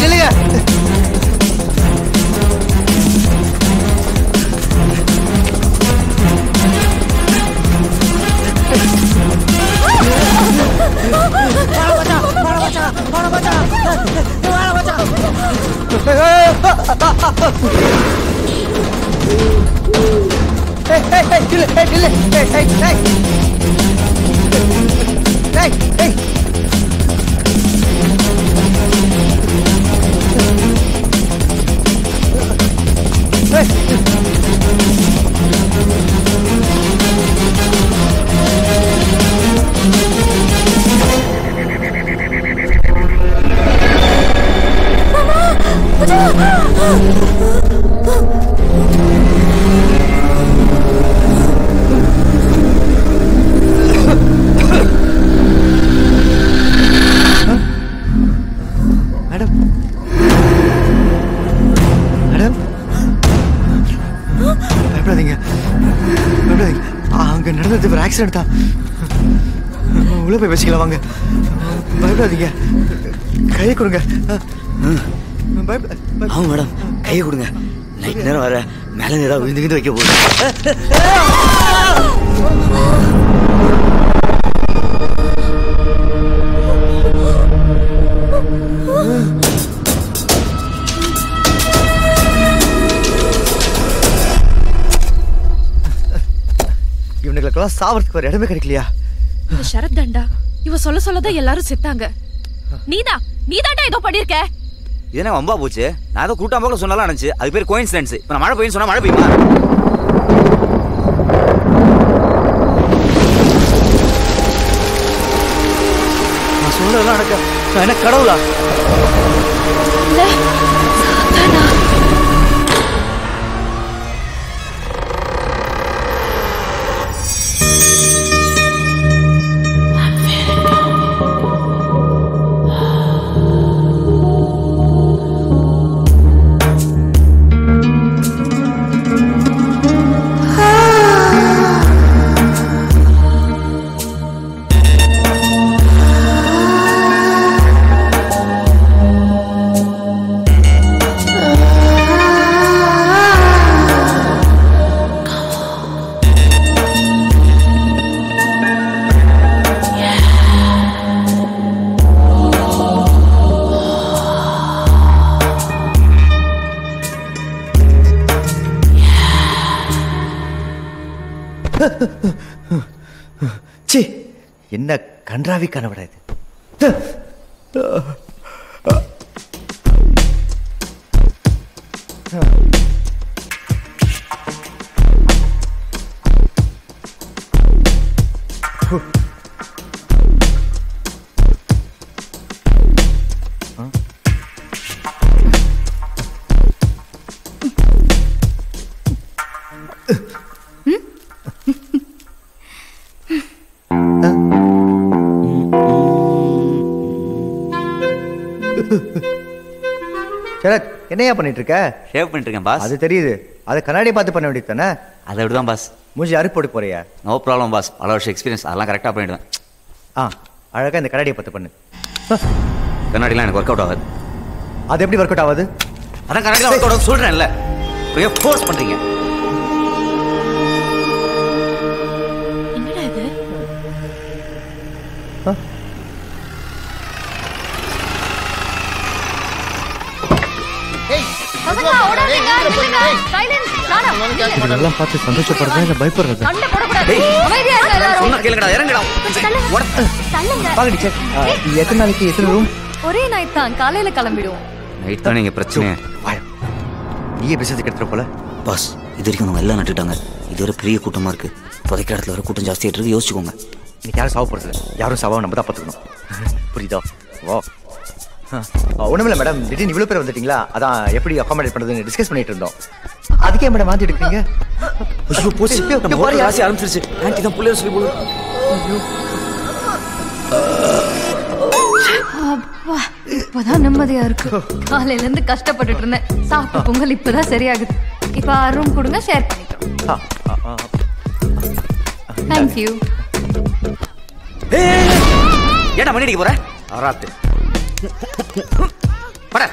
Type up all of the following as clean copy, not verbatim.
நில்லுங்க. ஆக்சிடென்ட் தான். உள்ள போய் வச்சுக்கலாம் வாங்க. பயப்படாதீங்க. கையை கொடுங்க. ஆமாம் மேடம், கையை கொடுங்க. நைட் நேரம் வர மேலே நேரம் விழுந்து வைக்க போகுது. இவனுங்களுக்கெல்லாம் சாவறதுக்கு ஒரு இடமே கிடைக்கலையா? சரத் தாண்டா. இவ சொல்ல சொல்லதான் எல்லாரும் செத்தாங்க. நீதாண்டா ஏதோ பண்ணிருக்க. இதென்ன வம்பா போச்சு? நான் ஏதோ கூட்டாம்போல சொன்னாலும் நினைச்சு அது பேர் கோயின்சிடென்ஸ். இப்ப நான் மழை பெய்யும் சொன்னா மழை பெய்யுமா? நான் சொன்னதெல்லாம் நடக்க நான் என்ன கடவுளா? சி, என்ன கன்றாவி கனவுடா இது. சரத், என்னையா பண்ணிட்டு இருக்க? ஷேவ் பண்ணிட்டு இருக்கேன் பாஸ். அது தெரியுது. அதை கண்ணாடியை பார்த்து பண்ண வேண்டியது தானே? அதை விடுதான் பாஸ். மூஞ்சி அறுப்பு போட்டு போறியா? No problem boss. பல வருஷம் எக்ஸ்பீரியன்ஸ், அதெல்லாம் கரெக்டாக பண்ணிடுவேன். அழகா இந்த கண்ணாடியை பார்த்து பண்ணு. கண்ணாடிலாம் எனக்கு ஒர்க் அவுட் ஆகாது. அது எப்படி ஒர்க் அவுட் ஆகுது? அதான் கண்ணாடிலாம் ஒர்க் அவுட் ஆகுது சொல்றேன்ல. ஃபோர்ஸ் பண்றீங்க. என்னடா இது? இதெல்லாம் பார்த்து சந்தோஷப்படுறதா இல்ல பயப்படுறதா? எத்தனை நாளைக்கு எத்தனை ரூம்? ஒரே நைட் தான், காலையில கிளம்பிடுவோம். நைட் தான் நீங்க பிரச்சனை. நீயே பிசினஸ் எடுத்துற போல. பாஸ், இது வரைக்கும் நம்ம எல்லாம் நட்டுட்டாங்க. இது ஒரு பெரிய கூட்டமா இருக்கு. புதைக்க இடத்துல வர கூட்டம் ஜாஸ்தியாட்டு இருக்கு. யோசிச்சுக்கோங்க. இன்னைக்கு யாரும் சாவ போறது இல்லை. யாரும் சாவாவை நம்ம தான் பார்த்துக்கணும். புரியுதா? வா. ஒண்ணுமில்ல மேடம், திடீர்னு இவ்வளவு பேர் வந்துட்டீங்களா? அதான் எப்படி அகாமடேட் பண்றதுன்னு டிஸ்கஸ் பண்ணிட்டு இருந்தோம். அதுக்கே மேடம் மாத்தி எடுக்கிறீங்க. ஆரம்பிச்சிருச்சு. ஆன்ட்டி தான் புள்ளைய சொல்லி போடு. அப்பா, இப்பதான் நிம்மதியா இருக்கு. காலையில இருந்து கஷ்டப்பட்டுட்டு இருந்தேன். சாப்பிட்டு பொங்கல் இப்பதான் சரியாகுது. இப்ப ரூம் கொடுங்க, ஷேர் பண்ணிக்கிறோம். தேங்க்யூ. ஏடா மணி அடிக்க போற? அராத்து. போடா.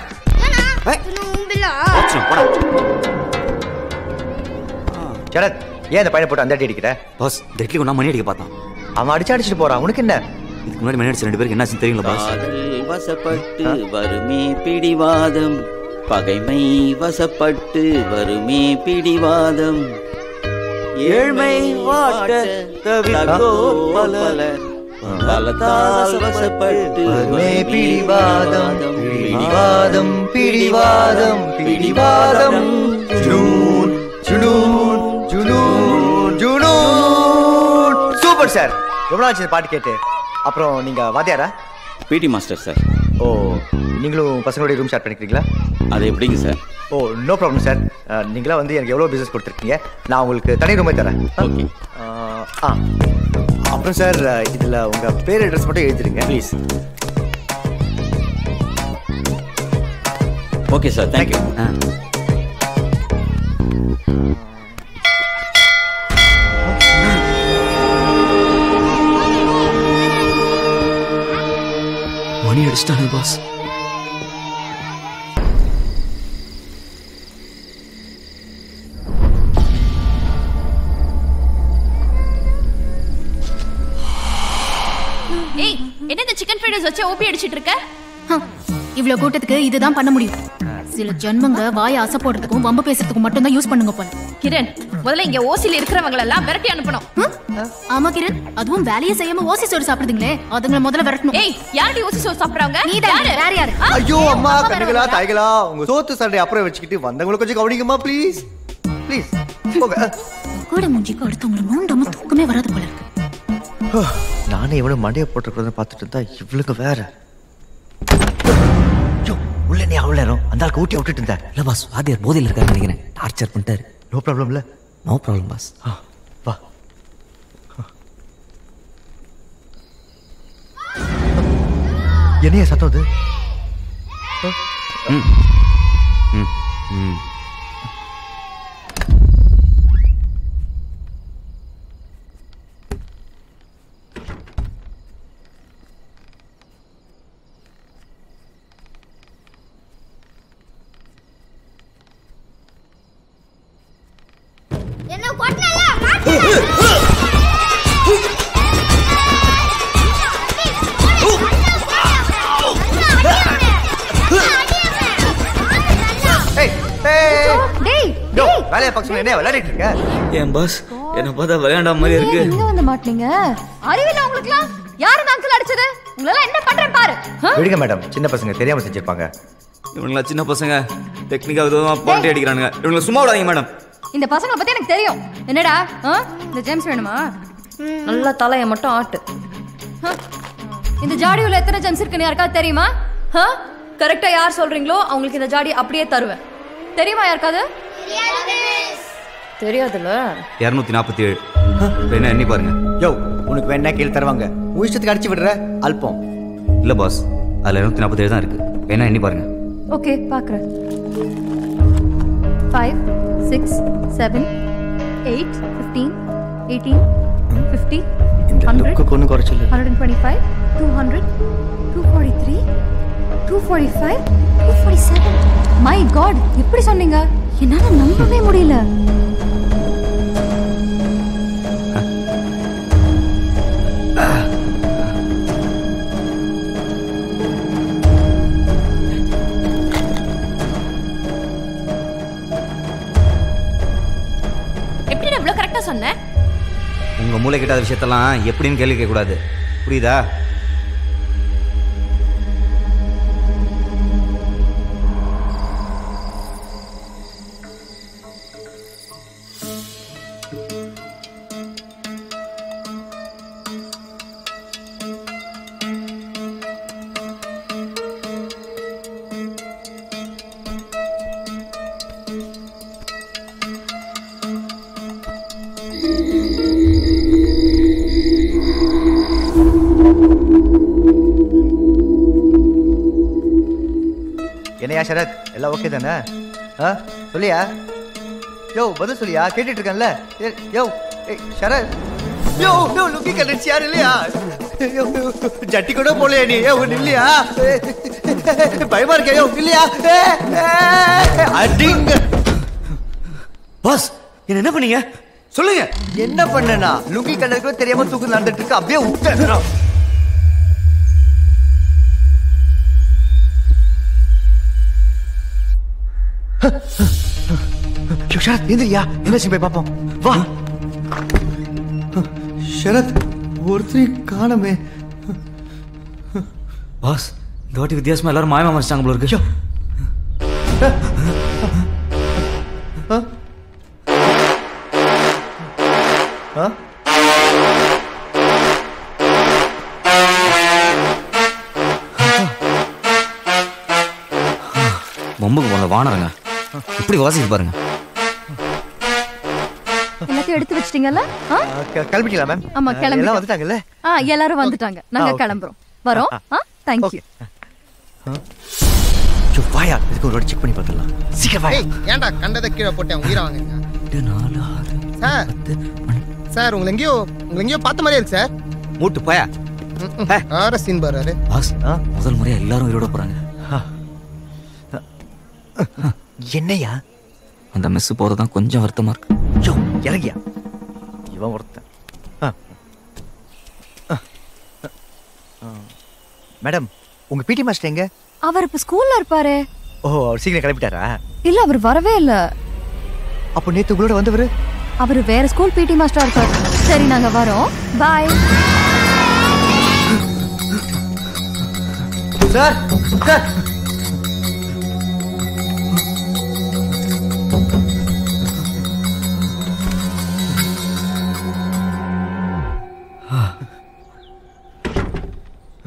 சரத், ஏன் அந்த பையனை போட்டு அந்த அடி அடிக்கிற? பாஸ் டெட்லி ஒன்றா மணி அடிக்க பார்த்தான். அவன் அடிச்சுட்டு போறான், உனக்கு என்ன? இதுக்கு முன்னாடி மணி அடிச்ச 2 பேருக்கு என்னாச்சுன்னு தெரியுங்களா பாஸ்? வசப்பட்டு வருமே பிடிவாதம், பகைமை வசப்பட்டு வருமே பிடிவாதம், ஏழ்மை வாட்ட தவிர்த்தோர் பலர், பலத்தால் வசப்பட்டு வருமே பிடிவாதம், பிடிவாதம் பிடிவாதம் பிடிவாதம். ஜுனூன் ஜுனூன் ஜுனூன் ஜுனூன். Super sir. எவ்வளோ ஆச்சு பாட்டு கேட்டு? அப்புறம் நீங்க வாத்தியாரா? PT master sir. ஓ, நீங்களும் பசங்களுடைய ரூம் ஷேர் பண்ணிக்கிறீங்களா? அது எப்படிங்க சார்? ஓ, நோ ப்ராப்ளம் சார். நீங்களா வந்து எனக்கு எவ்வளோ பிஸ்னஸ் கொடுத்துருக்கீங்க, நான் உங்களுக்கு தனி ரூமே தரேன். ஓகே. அப்புறம் சார், இதில் உங்கள் பேர் அட்ரஸ் மட்டும் எழுதிருங்க ப்ளீஸ். Okay sir, thank you. மணி அடிச்சிட்டானே பாஸ். ஏய், என்ன இந்த சிக்கன் ஃப்ரைட் ரைஸ் வச்சு ஓபி அடிச்சிட்டு இருக்க? இவ்ளோ கூட்டத்துக்கு இதுதான் பண்ண முடியும். சில ஜென்மங்க வாய் ஆசை போடுறதுக்கும் வம்பு பேசுறதுக்கும் மட்டும் தான் யூஸ் பண்ணுங்க போல. கிரண், முதல்ல இங்க ஓசில இருக்கிறவங்க எல்லாம் விரட்டி அனுப்பணும். ஆமா கிரண், அதுவும் வேலையை செய்யாம ஓசி சோறு சாப்பிடுதுங்களே, அதுங்களை முதல்ல விரட்டணும். ஏய், யாரடி ஓசி சோறு சாப்பிடுறாங்க? நீ தான். வேற யாரு? ஐயோ அம்மா, கண்ணுகளா தாய்களா, உங்க சோத்து சண்டை அப்புறம் வச்சுக்கிட்டு வந்தவங்களை கொஞ்சம் கவனிங்கம்மா ப்ளீஸ் ப்ளீஸ். கூட மூஞ்சிக்கு அடுத்தவங்களை நோண்டாம தூக்கமே வராது போல இருக்கு. நானே எவ்வளவு மண்டையை போட்டுக்கிறத பார்த்துட்டு இருந்தா இவளுக்கு வேற. உள்ள நீ அவ்வளோ நேரம் அந்த ஆளுக்கு ஊட்டி விட்டுட்டு இருந்தேன். இல்லை பாஸ், வாத்தியார் போதையில் இருக்காருன்னு நினைக்கிறேன். டார்ச்சர் பண்ணிட்டாரு. நோ ப்ராப்ளம் இல்லை. No problem boss. வா. என்னைய சத்தம் அது? ம் ம் ம். வேலையை பக்கம் என்ன விளையாடிட்டு இருக்க? ஏன் பாஸ், என்ன பார்த்தா விளையாண்டா மாதிரி இருக்கு. இங்க வந்து மாட்டீங்க. அறிவில்லை உங்களுக்குலாம்? யாரு இந்த அங்கிள் அடிச்சது? உங்களால என்ன பண்றேன் பாரு. விடுங்க மேடம், சின்ன பசங்க தெரியாம செஞ்சிருப்பாங்க. இவங்களா சின்ன பசங்க டெக்னிக்கா விதமா பாண்டி அடிக்கிறானுங்க. இவங்களை சும்மா விடாதீங்க மேடம். இந்த பசங்களை பத்தி எனக்கு தெரியும். என்னடா இந்த ஜேம்ஸ் வேணுமா? நல்லா தலையை மட்டும் ஆட்டு. இந்த ஜாடியுள்ள எத்தனை ஜெம்ஸ் இருக்குன்னு யாருக்காவது தெரியுமா? கரெக்டா யார் சொல்றீங்களோ அவங்களுக்கு இந்த ஜாடி அப்படியே தருவேன். தெரியுமா யாருக்காவது? தெரியாதுல்ல. 247. என்ன எண்ணி பாருங்க. யோ, உனக்கு வேணா கீழே தருவாங்க. உன் இஷ்டத்துக்கு அடிச்சு விடுற அல்பம். இல்ல பாஸ், அதுல 247 தான் இருக்கு. வேணா எண்ணி பாருங்க. ஓகே, பாக்குறேன். 5 6 7 8 15 18 50 100 கொன்னு குறைச்சல. 125 200 243 245 247. மை காட், எப்படி சொன்னீங்க? என்னால நம்பவே முடியல. எப்படி இவ்ளோ கரெக்ட்டா சொன்ன? உங்க மூளை கிட்டாத விஷயத்தெல்லாம் எப்படின்னு கேள்வி கேட்க கூடாது, புரியுதா? என்னையா சரத், எல்லாம் ஓகே தானே? சொல்லியா? யோ, பதில் சொல்லியா? கேட்டுட்டு இருக்கேன்ல. யோ சரத், யோ யோ லுக்கி கண்டிச்சு யார் இல்லையா? ஜட்டி கூட போலையா நீ? இல்லையா? பயமா இருக்கையோ இல்லையா? அடிங்க. பாஸ் என்ன பண்ணீங்க சொல்லுங்க. என்ன பண்ணனா? லுங்கி கண்டதுக்கு தெரியாம தூக்கு நடந்துட்டு இருக்கு. அப்படியே விட்டேன். ஷரத் எந்திரியா, என்ன போய் பாப்போம் வா. ஷரத் ஒருத்தரை காணமே. பாஸ் இந்த வாட்டி வித்தியாசமா எல்லாரும் மாயமா மறைச்சாங்க போல இருக்கு. பொம்புக்கு போன வானரங்க இப்படி வாசிக்கு பாருங்க. எல்லாத்தையும் எடுத்து வச்சிட்டீங்கல்ல? கிளம்பிட்டீங்களா மேம்? ஆமா கிளம்பி. எல்லாம் வந்துட்டாங்கல்ல? எல்லாரும் வந்துட்டாங்க. நாங்க கிளம்புறோம். வரோம். Thank you. வாயா, இதுக்கு ஒரு வாட்டி செக் பண்ணி பார்த்துடலாம். சீக்கிரம் வாயா. ஏன்டா கண்டதை கீழே போட்டேன் உயிரை வாங்குங்க. 4 6 சார் உங்களை எங்கேயோ பார்த்த மாதிரியே இருக்கு சார். மூட்டு போயா. சீன் பாரு பாஸ் முதல் முறையா எல்லாரும் உயிரோட போறாங்க. என்னையா அந்த மிஸ் போறதுதான் கொஞ்சம் வருத்தமா இருக்கு. யோ இறங்கியா, இவன் ஒருத்தன். மேடம் உங்க பிடி மாஸ்டர் எங்க? அவர் இப்ப ஸ்கூல்ல இருப்பாரு. ஓ அவர் சீக்கிரம் கிளம்பிட்டாரா? இல்ல அவர் வரவே இல்ல. அப்போ நேத்து உங்களோட வந்தவரு? அவர் வேற ஸ்கூல் பிடி மாஸ்டரா இருப்பாரு. சரி நாங்க வரோம். Bye. Sir sir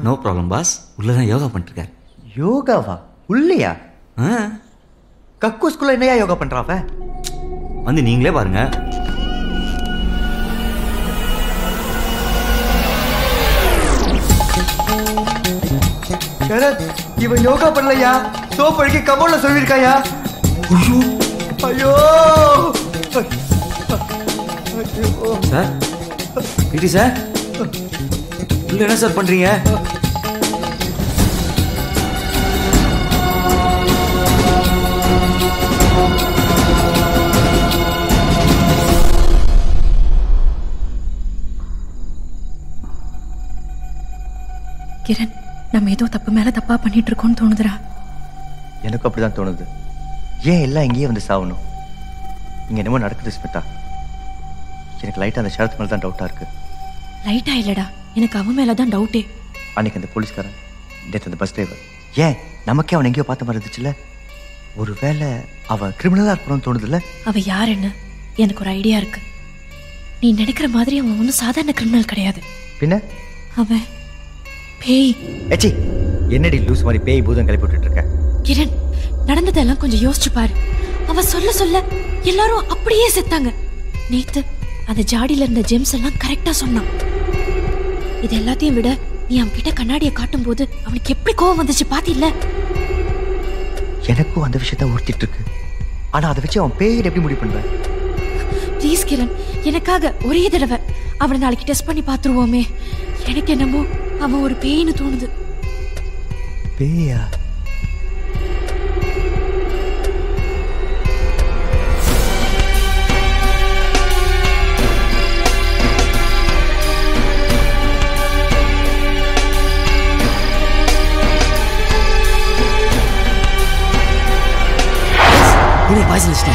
no problem boss. உள்ளதான் யோகா பண்ணிட்டு இருக்காரு. யோகாவா? உள்ளையா? கக்கூஸ்குள்ள என்னையா யோகா பண்றாவ? வந்து நீங்களே பாருங்க. சரத் இவன் யோகா பண்ணலையா? சோப் அடிக்க கமோல சொல்லிருக்காயா? ஐயோ சார் பிடி சார் உள்ள என்ன சார் பண்றீங்க? கிரண் நம்ம ஏதோ தப்பு மேல தப்பா பண்ணிட்டு இருக்கோம்னு தோணுதுடா. எனக்கு அப்படிதான் தோணுது. ஏன் எல்லாம் இங்கேயே வந்து சாவணும்? இங்க என்னமோ நடக்குது ஸ்மிதா. எனக்கு லைட்டா அந்த ஷரத் மேல தான் டவுட்டா இருக்கு. லைட்டா இல்லடா, எனக்கு அவன் மேலதான் டவுட்டே. அன்னைக்கு அந்த போலீஸ்காரன், நேற்று அந்த பஸ் டிரைவர், ஏன் நமக்கே அவன் எங்கேயோ பார்த்த மாதிரி இருந்துச்சுல்ல? ஒருவேளை அவன் கிரிமினலா இருக்கணும்னு தோணுதுல்ல? அவ யாருன்னு எனக்கு ஒரு ஐடியா இருக்கு. நீ நினைக்கிற மாதிரி அவன் ஒன்றும் சாதாரண கிரிமினல் கிடையாது. பின்ன அவன் பேய். ஏச்சி என்னடி லூஸ் மாதிரி பேய் பூதம் கிளப்பி விட்டுட்டு இருக்க? கிரண் நடந்ததெல்லாம் கொஞ்சம் யோசிச்சு பாரு. அவ சொல்ல சொல்ல எல்லாரும் அப்படியே செத்தாங்க. நேத்து அந்த ஜாடியில இருந்த ஜெம்ஸ் எல்லாம் கரெக்டா சொன்னான். இது எல்லாத்தையும் விட நீ அவன் கிட்ட கண்ணாடியை காட்டும் போது அவனுக்கு எப்படி கோவம் வந்துச்சு பாத்தில்ல? எனக்கும் அந்த விஷயத்த உறுத்திட்டு இருக்கு. ஆனா அதை வச்சு அவன் பேய் எப்படி முடிவு பண்ணுவேன்? ப்ளீஸ் கிரண், எனக்காக ஒரே தடவை அவனை நாளைக்கு டெஸ்ட் பண்ணி பாத்துருவோமே. எனக்கு என்னமோ அவன் ஒரு பேய்னு தோணுது. பேயா? Boys list